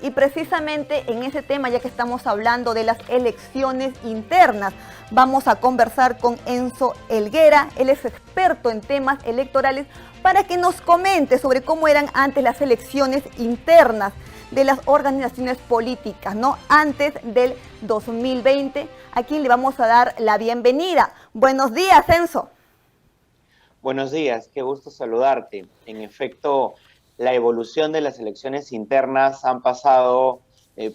Y precisamente en ese tema, ya que estamos hablando de las elecciones internas, vamos a conversar con Enzo Helguera. Él es experto en temas electorales para que nos comente sobre cómo eran antes las elecciones internas de las organizaciones políticas, ¿no? Antes del 2020, a quien le vamos a dar la bienvenida. Buenos días, Enzo. Buenos días, qué gusto saludarte. En efecto, la evolución de las elecciones internas han pasado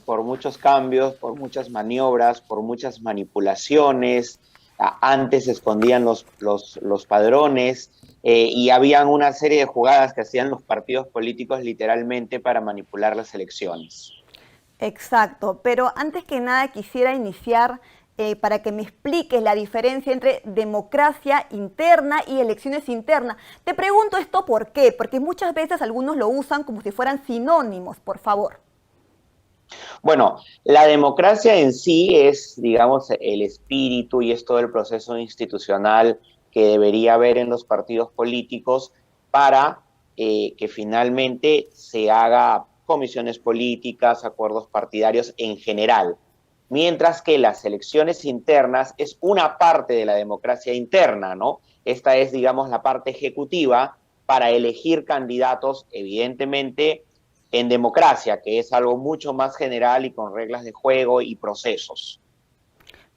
por muchos cambios, por muchas maniobras, por muchas manipulaciones. Antes se escondían los padrones y habían una serie de jugadas que hacían los partidos políticos literalmente para manipular las elecciones. Exacto, pero antes que nada quisiera iniciar para que me expliques la diferencia entre democracia interna y elecciones internas. Te pregunto esto ¿por qué? Porque muchas veces algunos lo usan como si fueran sinónimos, por favor. Bueno, la democracia en sí es, digamos, el espíritu y es todo el proceso institucional que debería haber en los partidos políticos para que finalmente se haga comisiones políticas, acuerdos partidarios en general. Mientras que las elecciones internas es una parte de la democracia interna, ¿no? Esta es, digamos, la parte ejecutiva para elegir candidatos, evidentemente, en democracia, que es algo mucho más general y con reglas de juego y procesos.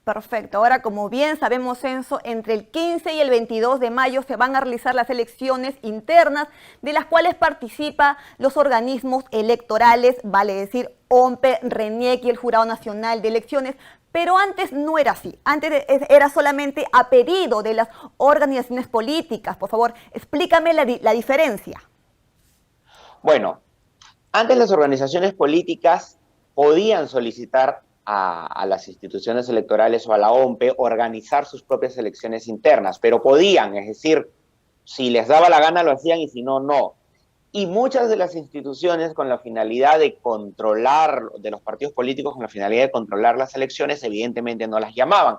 Perfecto. Ahora, como bien sabemos, Enzo, entre el 15 y el 22 de mayo se van a realizar las elecciones internas, de las cuales participan los organismos electorales, vale decir, OMPE, RENIEC y el Jurado Nacional de Elecciones. Pero antes no era así. Antes era solamente a pedido de las organizaciones políticas. Por favor, explícame la diferencia. Bueno, antes las organizaciones políticas podían solicitar a las instituciones electorales o a la OMPE organizar sus propias elecciones internas, pero podían, es decir, si les daba la gana lo hacían y si no, no. Y muchas de las instituciones con la finalidad de controlar, de los partidos políticos con la finalidad de controlar las elecciones, evidentemente no las llamaban.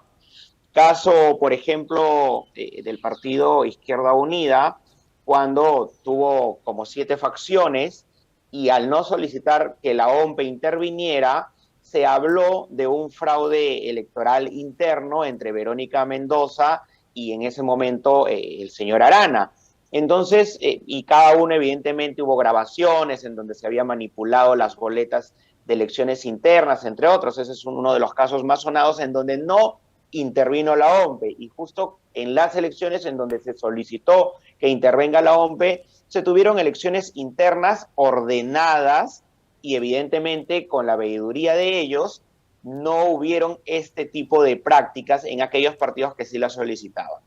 Caso, por ejemplo, del partido Izquierda Unida, cuando tuvo como 7 facciones y al no solicitar que la OMPE interviniera, se habló de un fraude electoral interno entre Verónica Mendoza y en ese momento el señor Arana. Entonces, y cada uno evidentemente hubo grabaciones en donde se había manipulado las boletas de elecciones internas, entre otros. Ese es uno de los casos más sonados en donde no intervino la OMPE. Y justo en las elecciones en donde se solicitó que intervenga la OMPE, se tuvieron elecciones internas ordenadas y evidentemente con la veeduría de ellos no hubieron este tipo de prácticas en aquellos partidos que sí las solicitaban.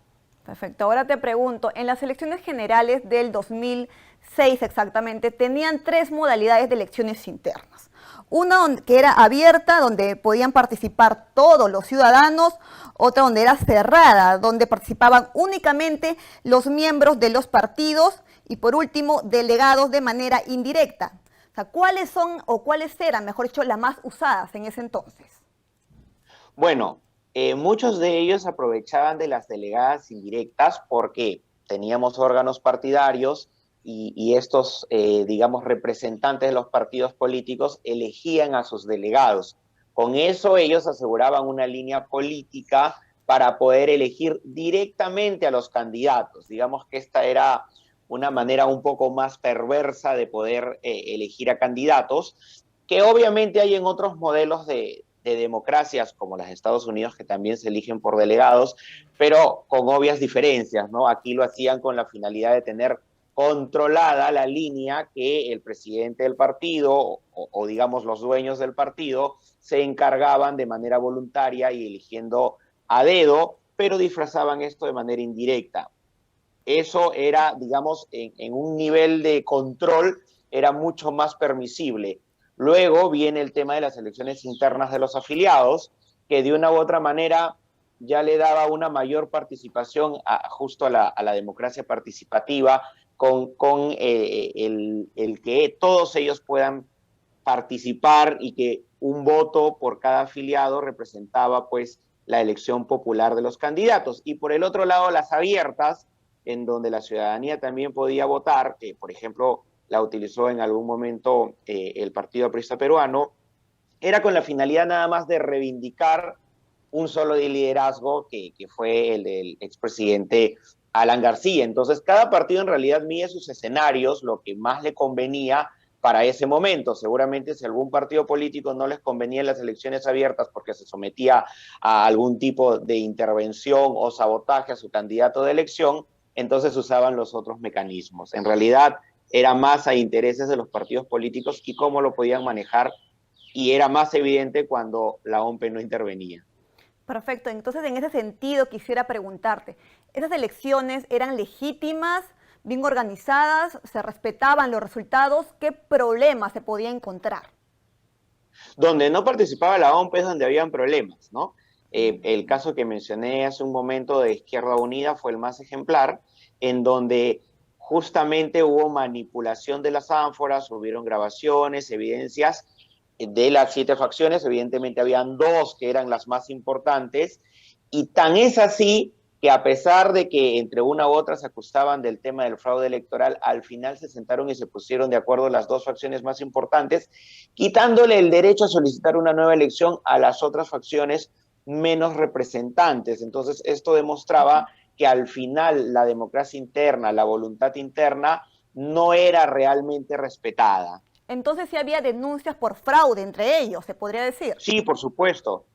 Perfecto. Ahora te pregunto, en las elecciones generales del 2006 exactamente, tenían 3 modalidades de elecciones internas. Una que era abierta, donde podían participar todos los ciudadanos, otra donde era cerrada, donde participaban únicamente los miembros de los partidos y por último, delegados de manera indirecta. O sea, ¿cuáles son o cuáles eran, mejor dicho, las más usadas en ese entonces? Bueno, muchos de ellos aprovechaban de las delegadas indirectas porque teníamos órganos partidarios y estos, digamos, representantes de los partidos políticos elegían a sus delegados. Con eso ellos aseguraban una línea política para poder elegir directamente a los candidatos. Digamos que esta era una manera un poco más perversa de poder elegir a candidatos, que obviamente hay en otros modelos de democracias como las de Estados Unidos que también se eligen por delegados, pero con obvias diferencias, ¿no? Aquí lo hacían con la finalidad de tener controlada la línea que el presidente del partido o digamos los dueños del partido se encargaban de manera voluntaria y eligiendo a dedo, pero disfrazaban esto de manera indirecta. Eso era, digamos, en un nivel de control, era mucho más permisible. Luego viene el tema de las elecciones internas de los afiliados, que de una u otra manera ya le daba una mayor participación justo a la democracia participativa, con el que todos ellos puedan participar y que un voto por cada afiliado representaba pues la elección popular de los candidatos. Y por el otro lado, las abiertas, en donde la ciudadanía también podía votar, por ejemplo, la utilizó en algún momento el Partido Aprista Peruano, era con la finalidad nada más de reivindicar un solo liderazgo que fue el del expresidente Alan García. Entonces, cada partido en realidad mide sus escenarios, lo que más le convenía para ese momento. Seguramente si algún partido político no les convenía las elecciones abiertas porque se sometía a algún tipo de intervención o sabotaje a su candidato de elección, entonces usaban los otros mecanismos. En realidad era más a intereses de los partidos políticos y cómo lo podían manejar, y era más evidente cuando la OMP no intervenía. Perfecto, entonces en ese sentido quisiera preguntarte, ¿esas elecciones eran legítimas, bien organizadas, se respetaban los resultados? ¿Qué problemas se podía encontrar? Donde no participaba la OMP es donde habían problemas, ¿no? El caso que mencioné hace un momento de Izquierda Unida fue el más ejemplar, en donde justamente hubo manipulación de las ánforas, hubieron grabaciones, evidencias de las 7 facciones, evidentemente habían 2 que eran las más importantes, y tan es así que a pesar de que entre una u otra se acusaban del tema del fraude electoral, al final se sentaron y se pusieron de acuerdo las 2 facciones más importantes, quitándole el derecho a solicitar una nueva elección a las otras facciones menos representantes. Entonces, esto demostraba que al final la democracia interna, la voluntad interna, no era realmente respetada. Entonces sí había denuncias por fraude entre ellos, se podría decir. Sí, por supuesto,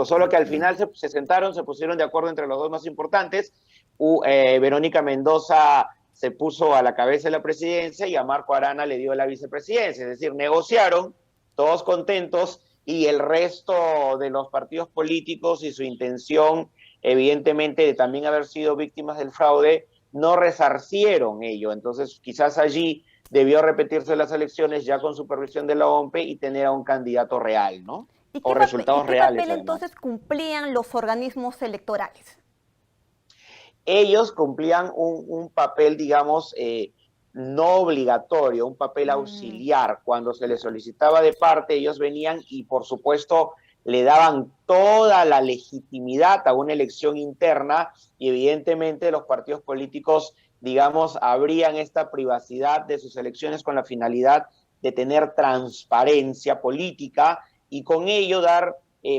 solo que al final se sentaron, se pusieron de acuerdo entre los 2 más importantes. Verónica Mendoza se puso a la cabeza de la presidencia y a Marco Arana le dio la vicepresidencia, es decir, negociaron, todos contentos, y el resto de los partidos políticos y su intención, evidentemente, de también haber sido víctimas del fraude, no resarcieron ello. Entonces, quizás allí debió repetirse las elecciones ya con supervisión de la OMP y tener a un candidato real, ¿no? O ¿Y resultados qué reales, papel además. entonces cumplían los organismos electorales? Ellos cumplían un papel, digamos, no obligatorio, un papel auxiliar. Cuando se les Claro. solicitaba de parte, ellos venían y, por supuesto, le daban toda la legitimidad a una elección interna, y evidentemente los partidos políticos, digamos, abrían esta privacidad de sus elecciones con la finalidad de tener transparencia política y con ello dar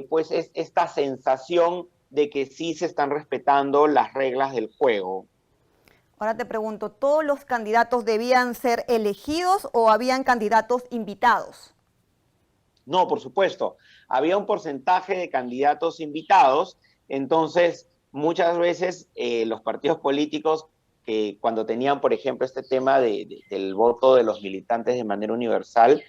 pues esta sensación de que sí se están respetando las reglas del juego. Ahora te pregunto, ¿todos los candidatos debían ser elegidos o habían candidatos invitados? No, por supuesto, había un porcentaje de candidatos invitados, entonces muchas veces los partidos políticos que cuando tenían, por ejemplo, este tema del voto de los militantes de manera universal,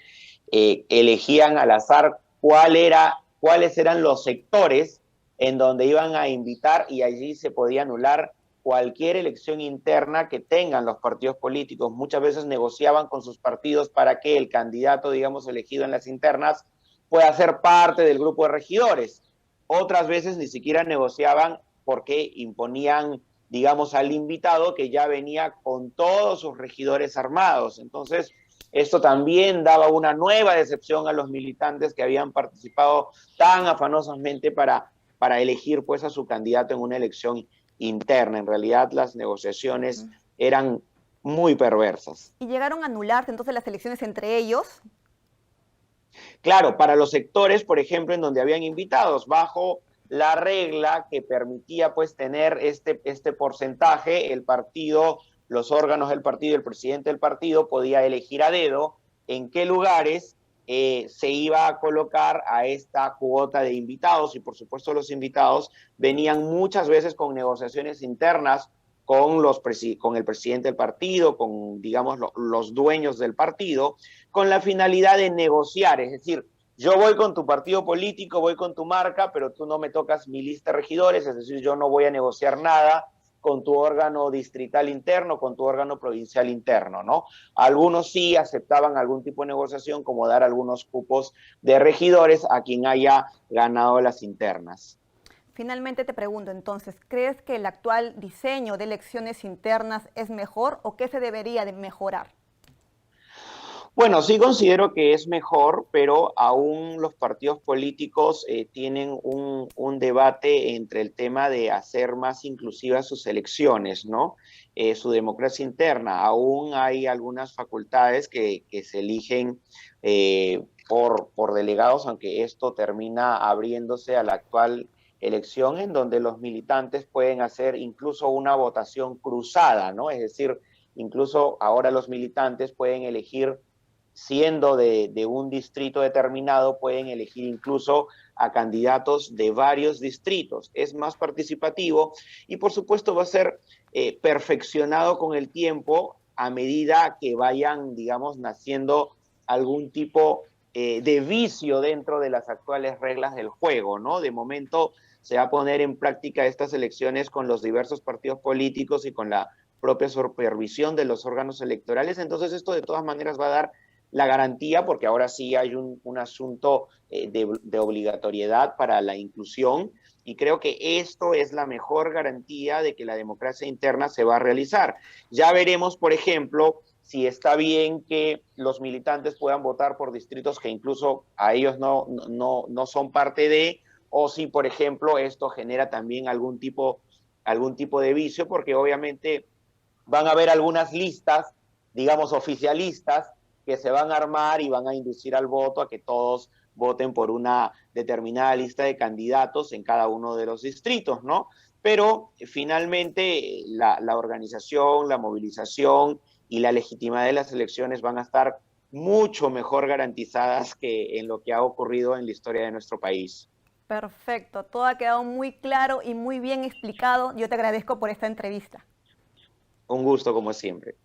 elegían al azar cuáles eran los sectores en donde iban a invitar, y allí se podía anular cualquier elección interna que tengan los partidos políticos. Muchas veces negociaban con sus partidos para que el candidato, digamos, elegido en las internas pueda ser parte del grupo de regidores. Otras veces ni siquiera negociaban porque imponían, digamos, al invitado que ya venía con todos sus regidores armados. Entonces, esto también daba una nueva decepción a los militantes que habían participado tan afanosamente para elegir pues a su candidato en una elección interna. En realidad las negociaciones eran muy perversas. ¿Y llegaron a anularse entonces las elecciones entre ellos? Claro, para los sectores, por ejemplo, en donde habían invitados, bajo la regla que permitía pues tener este porcentaje, el partido, los órganos del partido, el presidente del partido podía elegir a dedo en qué lugares se iba a colocar a esta cuota de invitados, y por supuesto los invitados venían muchas veces con negociaciones internas con el presidente del partido, con, digamos, los dueños del partido, con la finalidad de negociar. Es decir, yo voy con tu partido político, voy con tu marca, pero tú no me tocas mi lista de regidores, es decir, yo no voy a negociar nada con tu órgano distrital interno, con tu órgano provincial interno, ¿no? Algunos sí aceptaban algún tipo de negociación, como dar algunos cupos de regidores a quien haya ganado las internas. Finalmente te pregunto entonces, ¿crees que el actual diseño de elecciones internas es mejor o qué se debería de mejorar? Bueno, sí considero que es mejor, pero aún los partidos políticos tienen un debate entre el tema de hacer más inclusivas sus elecciones, ¿no? Su democracia interna. Aún hay algunas facultades que se eligen por delegados, aunque esto termina abriéndose a la actual elección, en donde los militantes pueden hacer incluso una votación cruzada, ¿no? Es decir, incluso ahora los militantes pueden elegir siendo de un distrito determinado, pueden elegir incluso a candidatos de varios distritos. Es más participativo y por supuesto va a ser perfeccionado con el tiempo a medida que vayan, digamos, naciendo algún tipo de vicio dentro de las actuales reglas del juego, ¿no? De momento se va a poner en práctica estas elecciones con los diversos partidos políticos y con la propia supervisión de los órganos electorales, entonces esto de todas maneras va a dar la garantía, porque ahora sí hay un asunto de obligatoriedad para la inclusión, y creo que esto es la mejor garantía de que la democracia interna se va a realizar. Ya veremos, por ejemplo, si está bien que los militantes puedan votar por distritos que incluso a ellos no son parte de, o si, por ejemplo, esto genera también algún tipo de vicio, porque obviamente van a haber algunas listas, digamos, oficialistas, que se van a armar y van a inducir al voto a que todos voten por una determinada lista de candidatos en cada uno de los distritos, ¿no? Pero finalmente la organización, la movilización y la legitimidad de las elecciones van a estar mucho mejor garantizadas que en lo que ha ocurrido en la historia de nuestro país. Perfecto, todo ha quedado muy claro y muy bien explicado. Yo te agradezco por esta entrevista. Un gusto como siempre.